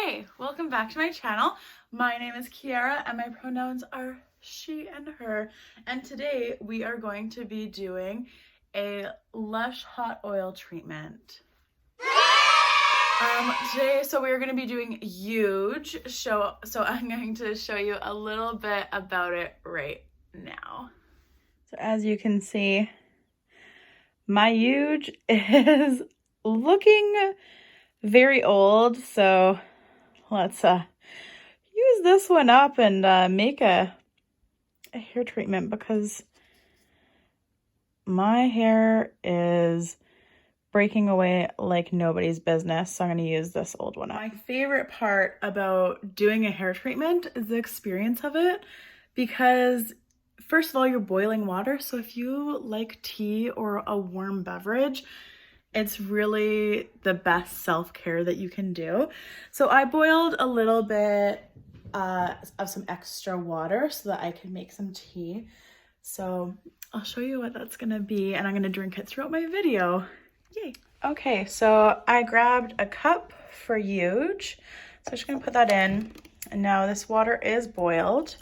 Hey, welcome back to my channel. My name is Kiara and my pronouns are she and her. And today we are going to be doing a Lush hot oil treatment. So we're going to be doing Yuge. So I'm going to show you a little bit about it right now. So as you can see, my Yuge is looking very old, so let's use this one up and make a hair treatment because my hair is breaking away like nobody's business. So I'm going to use this old one up. My favorite part about doing a hair treatment is the experience of it because first of all, you're boiling water. So if you like tea or a warm beverage, it's really the best self-care that you can do. So I boiled a little bit of some extra water so that I can make some tea. So I'll show you what that's gonna be and I'm gonna drink it throughout my video. Yay. Okay, so I grabbed a cup for Yuge. So I'm just gonna put that in. And now this water is boiled.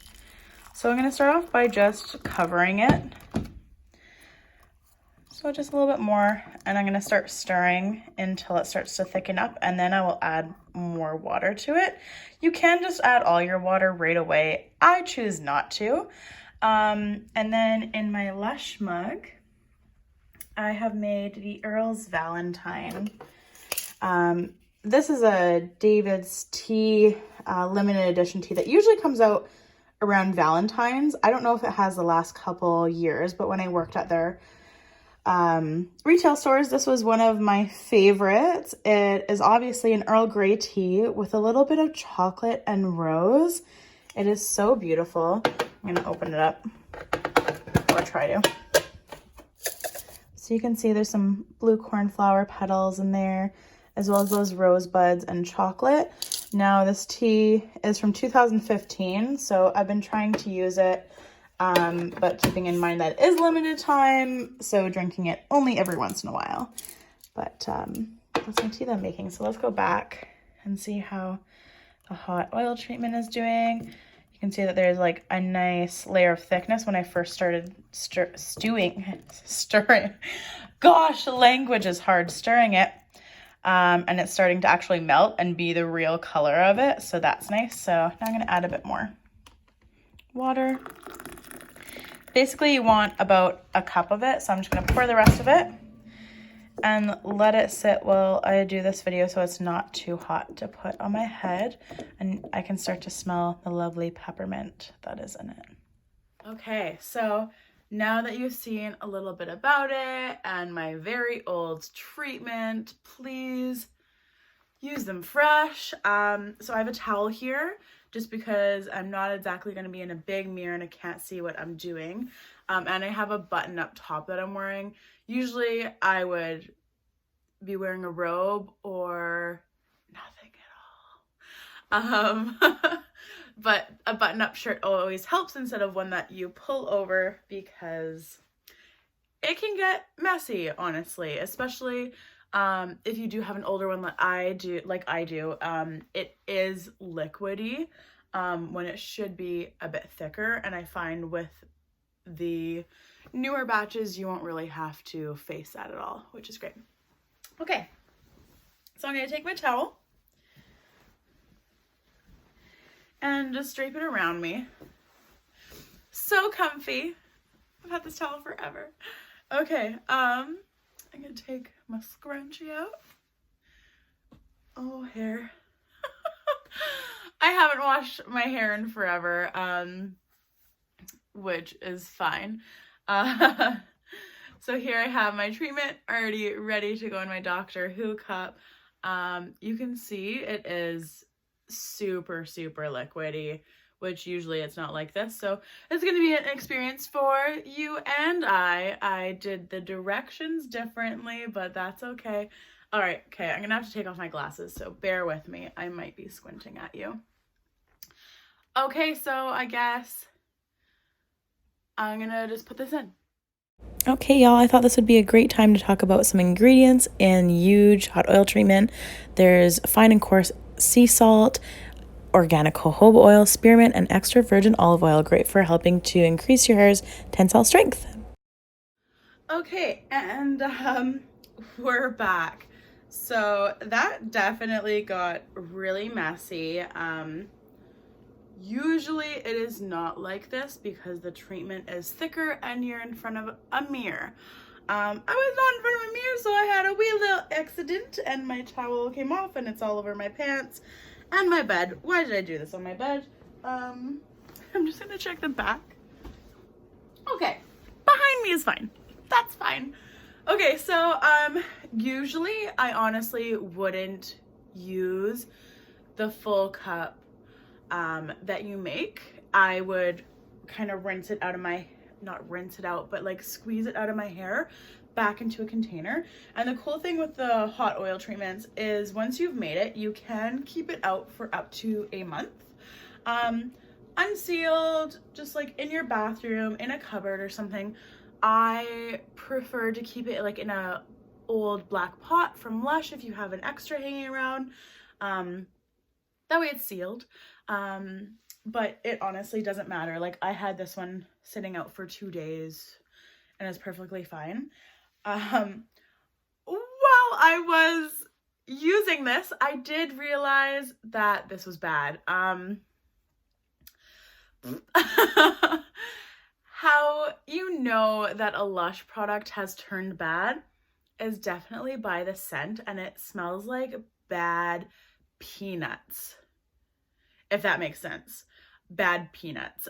So I'm gonna start off by just covering it. So just a little bit more, and I'm gonna start stirring until it starts to thicken up, and then I will add more water to it. You can just add all your water right away. I choose not to. And then in my Lush mug, I have made the Earl's Valentine. This is a David's tea, limited edition tea that usually comes out around Valentine's. I don't know if it has the last couple years, but when I worked at their retail stores, this was one of my favorites. It is obviously an Earl Grey tea with a little bit of chocolate and rose. It is so beautiful. I'm gonna open it up, or try to. So you can see there's some blue cornflower petals in there, as well as those rosebuds and chocolate. Now this tea is from 2015, so I've been trying to use it but keeping in mind that it is limited time, so drinking it only every once in a while. But that's my tea that I'm making. So let's go back and see how the hot oil treatment is doing. You can see that there's like a nice layer of thickness when I first started stirring. Gosh, language is hard. Stirring it. And it's starting to actually melt and be the real color of it. So that's nice. So now I'm going to add a bit more water. Basically, you want about a cup of it, so I'm just going to pour the rest of it and let it sit while I do this video so it's not too hot to put on my head, and I can start to smell the lovely peppermint that is in it. Okay, so now that you've seen a little bit about it and my very old treatment, please use them fresh. So I have a towel here, just because I'm not exactly going to be in a big mirror and I can't see what I'm doing. And I have a button up top that I'm wearing. Usually I would be wearing a robe or nothing at all. But a button-up shirt always helps instead of one that you pull over, because it can get messy, honestly, especially if you do have an older one like I do, it is liquidy when it should be a bit thicker. And I find with the newer batches, you won't really have to face that at all, which is great. Okay, so I'm going to take my towel and just drape it around me. So comfy. I've had this towel forever. Okay, I'm gonna take my scrunchie out. Oh, hair. I haven't washed my hair in forever, which is fine. So here I have my treatment already ready to go in my Dr. Who cup. You can see it is super liquidy, which usually it's not like this. So it's going to be an experience for you and I did the directions differently, but that's okay. All right, okay, I'm going to have to take off my glasses, so bear with me. I might be squinting at you. Okay, so I guess I'm going to just put this in. Okay, y'all, I thought this would be a great time to talk about some ingredients in Yuge hot oil treatment. There's fine and coarse sea salt, organic jojoba oil, spearmint, and extra virgin olive oil. Great for helping to increase your hair's tensile strength. Okay, and we're back. So that definitely got really messy. Usually it is not like this because the treatment is thicker and you're in front of a mirror. I was not in front of a mirror, so I had a wee little accident and my towel came off and it's all over my pants and my bed. Why did I do this on my bed? I'm just gonna check the back. Okay, behind me is fine. That's fine. Okay, so usually I honestly wouldn't use the full cup that you make. I would kind of rinse it out of my, not rinse it out, but like squeeze it out of my hair back into a container. And the cool thing with the hot oil treatments is once you've made it, you can keep it out for up to a month. Unsealed, just like in your bathroom, in a cupboard or something. I prefer to keep it like in a old black pot from Lush if you have an extra hanging around. That way it's sealed. But it honestly doesn't matter. Like I had this one sitting out for 2 days and it's perfectly fine. While I was using this, I did realize that this was bad. How you know that a Lush product has turned bad is definitely by the scent, and it smells like bad peanuts, if that makes sense. Bad peanuts.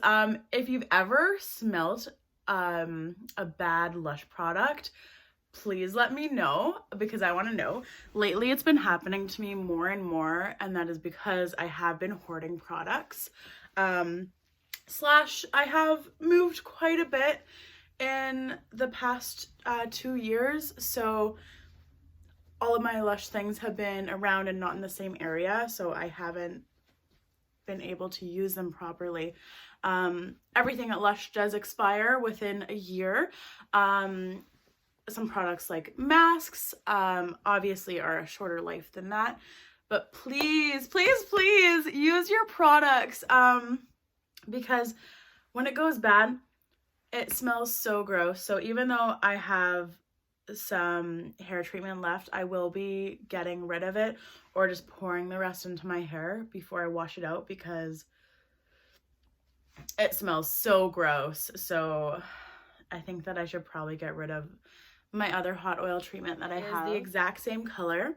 If you've ever smelt a bad Lush product, please let me know because I want to know. Lately it's been happening to me more and more, and that is because I have been hoarding products. Slash I have moved quite a bit in the past 2 years, so all of my Lush things have been around and not in the same area, so I haven't been able to use them properly. Everything at Lush does expire within a year. Some products like masks obviously are a shorter life than that, but please, please, please use your products because when it goes bad, it smells so gross. So even though I have some hair treatment left, I will be getting rid of it or just pouring the rest into my hair before I wash it out because it smells so gross. So I think that I should probably get rid of my other hot oil treatment that I have. The exact same color,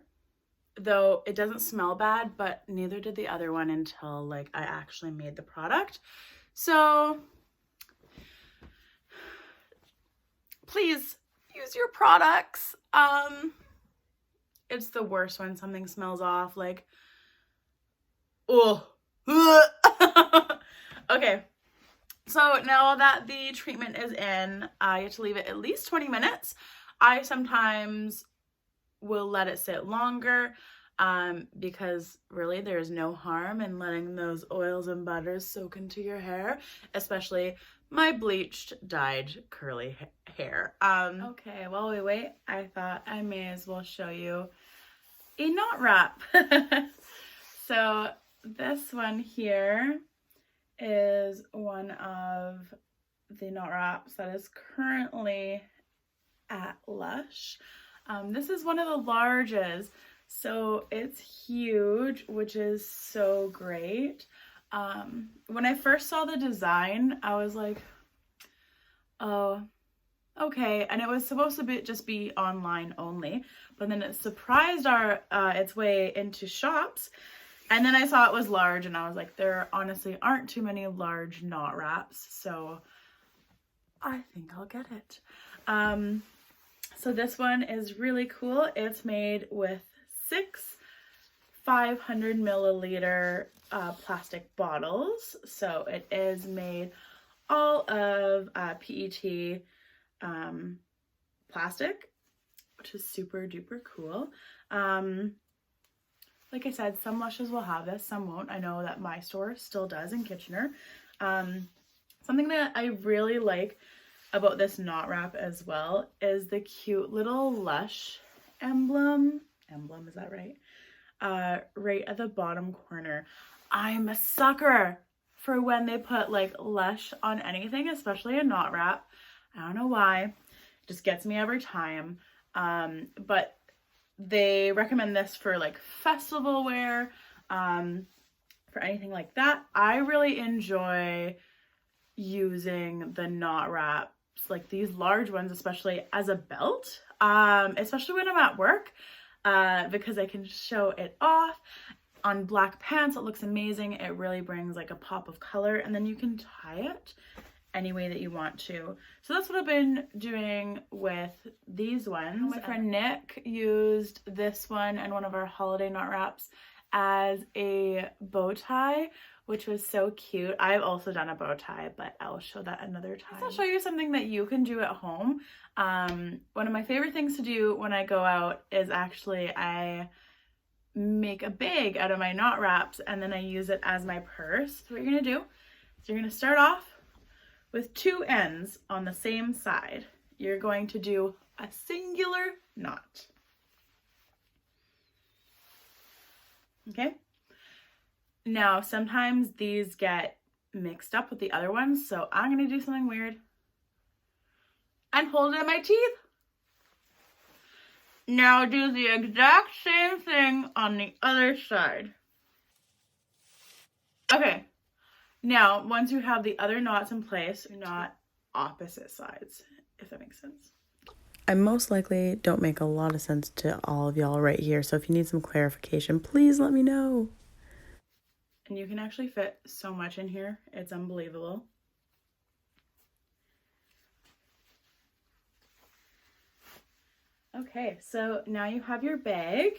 though it doesn't smell bad, but neither did the other one until like I actually made the product. So please use your products. It's the worst when something smells off, like, oh. Okay, so now that the treatment is in, you have to leave it at least 20 minutes. I sometimes will let it sit longer because really there's no harm in letting those oils and butters soak into your hair, especially my bleached, dyed, curly hair. Okay, while we wait, I thought I may as well show you a knot wrap. So this one here is one of the knot wraps that is currently at Lush. This is one of the larges, so it's huge, which is so great. When I first saw the design, I was like, oh, okay. And it was supposed to just be online only, but then it surprised its way into shops. And then I saw it was large and I was like, there honestly aren't too many large knot wraps, so I think I'll get it. So this one is really cool. It's made with 6 500 milliliter plastic bottles. So it is made all of PET plastic, which is super duper cool. Like I said, some Lushes will have this, some won't. I know that my store still does in Kitchener. Something that I really like about this knot wrap as well is the cute little Lush emblem. Emblem, is that right? right at the bottom corner. I'm a sucker for when they put like Lush on anything, especially a knot wrap. I don't know why. It just gets me every time. But they recommend this for like festival wear, for anything like that. I really enjoy using the knot wraps, like these large ones, especially as a belt, especially when I'm at work, because I can show it off. On black pants, it looks amazing. It really brings like a pop of color, and then you can tie it any way that you want to. So that's what I've been doing with these ones. My friend Nick used this one and one of our holiday knot wraps as a bow tie, which was so cute. I've also done a bow tie, but I'll show that another time. I'll show you something that you can do at home. One of my favorite things to do when I go out is actually I make a bag out of my knot wraps, and then I use it as my purse. So what you're gonna do is you're gonna start off with 2 ends on the same side. You're going to do a singular knot. Okay? Now, sometimes these get mixed up with the other ones, so I'm gonna do something weird and hold it in my teeth. Now do the exact same thing on the other side. Okay, now once you have the other knots in place, knot opposite sides, if that makes sense. I most likely don't make a lot of sense to all of y'all right here, so if you need some clarification, please let me know. And you can actually fit so much in here, it's unbelievable. Okay, so now you have your bag,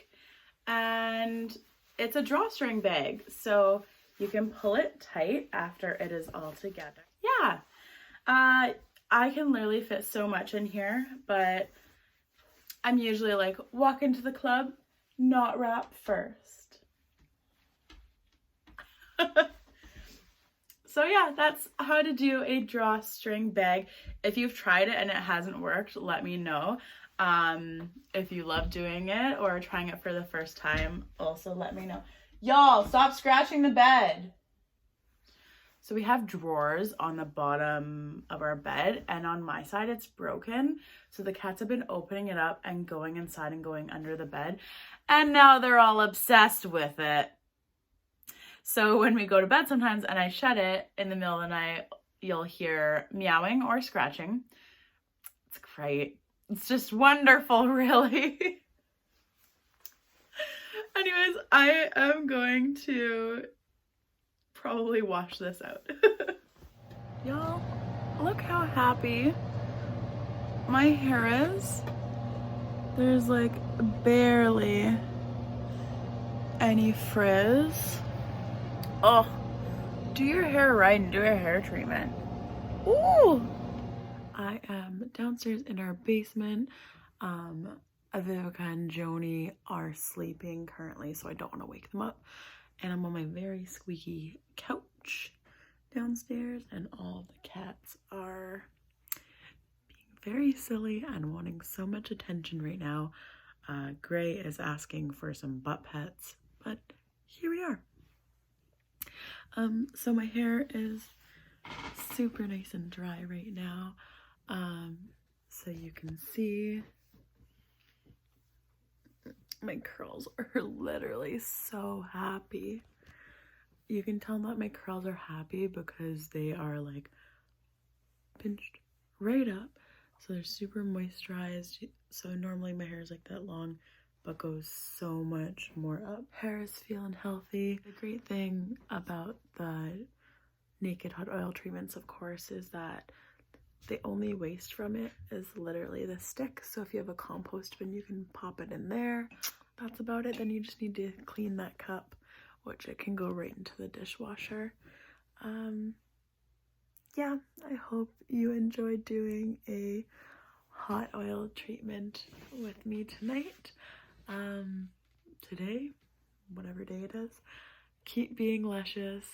and it's a drawstring bag, so you can pull it tight after it is all together. Yeah, I can literally fit so much in here, but I'm usually like, walk into the club, knot wrap first. So yeah, that's how to do a drawstring bag. If you've tried it and it hasn't worked, let me know. If you love doing it or trying it for the first time, also let me know. Y'all, stop scratching the bed. So we have drawers on the bottom of our bed, and on my side it's broken. So the cats have been opening it up and going inside and going under the bed, and now they're all obsessed with it. So when we go to bed sometimes and I shut it in the middle of the night, you'll hear meowing or scratching. It's great. It's just wonderful, really. Anyways, I am going to probably wash this out. Y'all, look how happy my hair is. There's like barely any frizz. Oh, do your hair right and do a hair treatment. Ooh! I am downstairs in our basement. Vivica and Joni are sleeping currently, so I don't want to wake them up. And I'm on my very squeaky couch downstairs, and all the cats are being very silly and wanting so much attention right now. Gray is asking for some butt pets, but here we are. So my hair is super nice and dry right now. So you can see my curls are literally so happy. You can tell that my curls are happy because they are like pinched right up. So they're super moisturized. So normally my hair is like that long, but goes so much more up. Hair is feeling healthy. The great thing about the Naked Hot Oil treatments, of course, is that the only waste from it is literally the stick. So if you have a compost bin, you can pop it in there. That's about it. Then you just need to clean that cup, which it can go right into the dishwasher. Yeah, I hope you enjoyed doing a hot oil treatment with me tonight. Today, whatever day it is. Keep being luscious.